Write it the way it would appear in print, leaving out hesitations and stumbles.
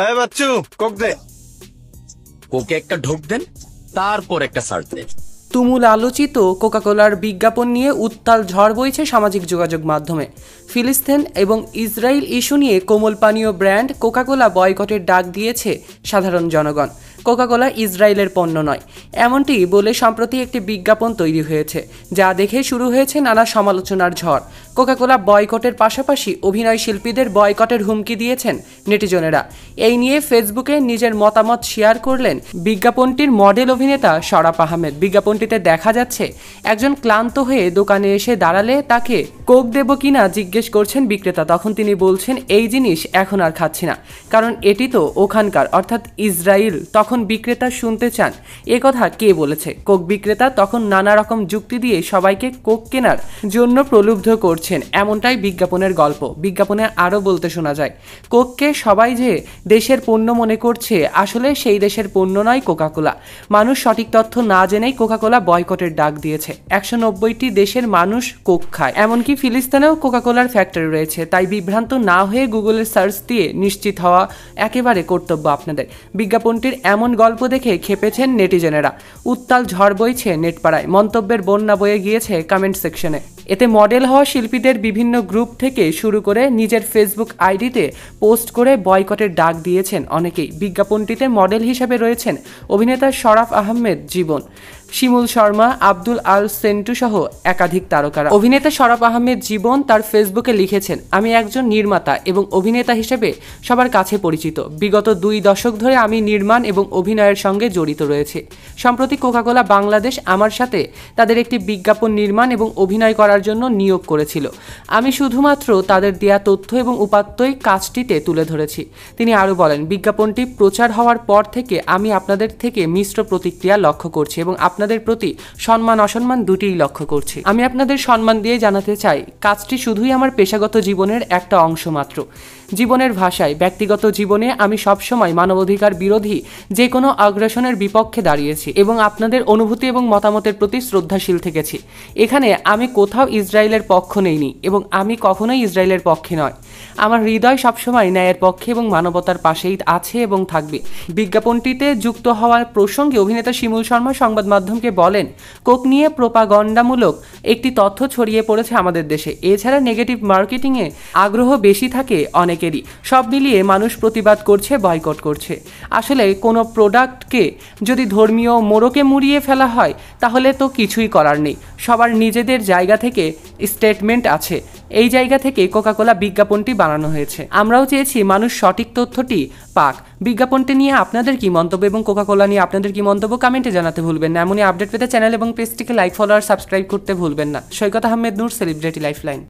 এই বাচ্চু কোক দে। ওকে একটা ঢোক দেন, তারপর একটা সার্চ দেন। তুমুল আলোচিত কোকাকোলার বিজ্ঞাপন নিয়ে উত্তাল ঝড় বইছে সামাজিক যোগাযোগ মাধ্যমে। ফিলিস্তিন এবং ইসরায়েল ইস্যু নিয়ে কোমল পানীয় ব্র্যান্ড কোকাকোলা বয়কটের ডাক দিয়েছে সাধারণ জনগণ। কোকাকোলা ইসরায়েলের পণ্য নয়, এমনটি বলে সম্প্রতি একটি বিজ্ঞাপন তৈরি হয়েছে, যা দেখে শুরু হয়েছে নানা সমালোচনার ঝড়। কোকাকোলা বয়কটের পাশাপাশি অভিনয় শিল্পীদের বয়কটের হুমকি দিয়েছেন নেটিজনেরা। এই নিয়ে ফেসবুকে নিজের মতামত শেয়ার করলেন বিজ্ঞাপনটির মডেল অভিনেতা শরাফ আহমেদ। বিজ্ঞাপনটিতে দেখা যাচ্ছে একজন ক্লান্ত হয়ে দোকানে এসে দাঁড়ালে তাকে কোক দেব কিনা জিজ্ঞেস করছেন বিক্রেতা। তখন তিনি বলছেন, এই জিনিস এখন আর খাচ্ছি না, কারণ এটি তো ওখানকার, অর্থাৎ ইসরায়েল। তখন বিক্রেতা শুনতে চান এ কথা কে বলেছে। কোক বিক্রেতা তখন নানা রকম যুক্তি দিয়ে সবাইকে কোক কেনার জন্য প্রলুব্ধ করছেন, এমনটাই বিজ্ঞাপনের গল্প। বিজ্ঞাপনে আরও বলতে শোনা যায়, কোককে সবাই যে দেশের পণ্য মনে করছে, আসলে সেই দেশের পণ্য নয় কোকাকোলা। মানুষ সঠিক তথ্য না জেনেই কোকাকোলা বয়কটের ডাক দিয়েছে। 190টি দেশের মানুষ কোক খায়, এমনকি ফিলিস্তিনেও কোকাকোলার ফ্যাক্টরি রয়েছে। তাই বিভ্রান্ত না হয়ে গুগলের সার্চ দিয়ে নিশ্চিত হওয়া একেবারে কর্তব্য আপনাদের। বিজ্ঞাপনটির এমন গল্প দেখে খেপেছেন নেটিজেনেরা। উত্তাল ঝড় বইছে নেটপাড়ায়, মন্তব্যের বন্যা বয়ে গিয়েছে কমেন্ট সেকশনে। এতে মডেল হওয়া শিল্পীদের বিভিন্ন গ্রুপ থেকে শুরু করে নিজের ফেসবুক আইডিতে পোস্ট করে বয়কটের ডাক দিয়েছেন অনেকেই। বিজ্ঞাপনটিতে মডেল হিসেবে রয়েছেন অভিনেতা শরাফ আহমেদ জীবন, শিমুল শর্মা, আব্দুল আল সেন্টু সহ একাধিক তারকারা। অভিনেতা শরাফ আহমেদ জীবন তার ফেসবুকে লিখেছেন, আমি একজন নির্মাতা এবং অভিনেতা হিসেবে সবার কাছে পরিচিত। বিগত 2 দশক ধরে আমি নির্মাণ এবং অভিনয়ের সঙ্গে জড়িত রয়েছে। সম্প্রতি কোকাকোলা বাংলাদেশ আমার সাথে তাদের একটি বিজ্ঞাপন নির্মাণ এবং অভিনয় করার জন্য নিয়োগ করেছিল। আমি শুধুমাত্র তাদের দেয়া তথ্য এবং উপাত্তই কাজটিতে তুলে ধরেছি। তিনি আরও বলেন, বিজ্ঞাপনটি প্রচার হওয়ার পর থেকে আমি আপনাদের থেকে মিশ্র প্রতিক্রিয়া লক্ষ্য করছি এবং আপনাদের প্রতি সম্মান অসম্মান দুটিই লক্ষ্য করছি। আমি আপনাদের সম্মান দিয়ে জানাতে চাই, কাজটি শুধুই আমার পেশাগত জীবনের একটা অংশ মাত্র। জীবনের ভাষায়, ব্যক্তিগত জীবনে আমি সবসময় মানবাধিকার বিরোধী যে কোনো আগ্রাসনের বিপক্ষে দাঁড়িয়েছি এবং আপনাদের অনুভূতি এবং মতামতের প্রতি শ্রদ্ধাশীল থেকেছি। এখানে আমি কোথাও ইসরায়েলের পক্ষ নেইনি এবং আমি কখনোই ইসরায়েলের পক্ষে নয়। আমার হৃদয় সবসময় ন্যায়ের পক্ষে এবং মানবতার পাশেই আছে এবং থাকবে। বিজ্ঞাপনটিতে যুক্ত হওয়ার প্রসঙ্গে অভিনেতা শিমুল শর্মা সংবাদ মাধ্যমকে বলেন, কোক নিয়ে প্রোপাগান্ডামূলক একটি তথ্য ছড়িয়ে পড়েছে আমাদের দেশে। এছাড়া নেগেটিভ মার্কেটিংয়ে আগ্রহ বেশি থাকে অনেকেরই। সব মিলিয়ে মানুষ প্রতিবাদ করছে, বয়কট করছে। আসলে কোনো প্রোডাক্টকে যদি ধর্মীয় মোড়কে মুড়িয়ে ফেলা হয় তাহলে তো কিছুই করার নেই। সবার নিজেদের জায়গা থেকে স্টেটমেন্ট আছে, এই জায়গা থেকে কোকাকোলা বিজ্ঞাপনটি বানানো হয়েছে। আমরাও চেয়েছি মানুষ সঠিক তথ্যটি পাক। বিজ্ঞাপনটি নিয়ে আপনাদের কি মন্তব্য এবং কোকাকোলা নিয়ে আপনাদের কি মন্তব্য কমেন্টে জানাতে ভুলবেন না। এমনই আপডেট পেতে চ্যানেল এবং পেজটিকে লাইক, ফলো আর সাবস্ক্রাইব করতে ভুলবেন না। সৈকত আহমেদ নূর, সেলিব্রিটি লাইফলাইন।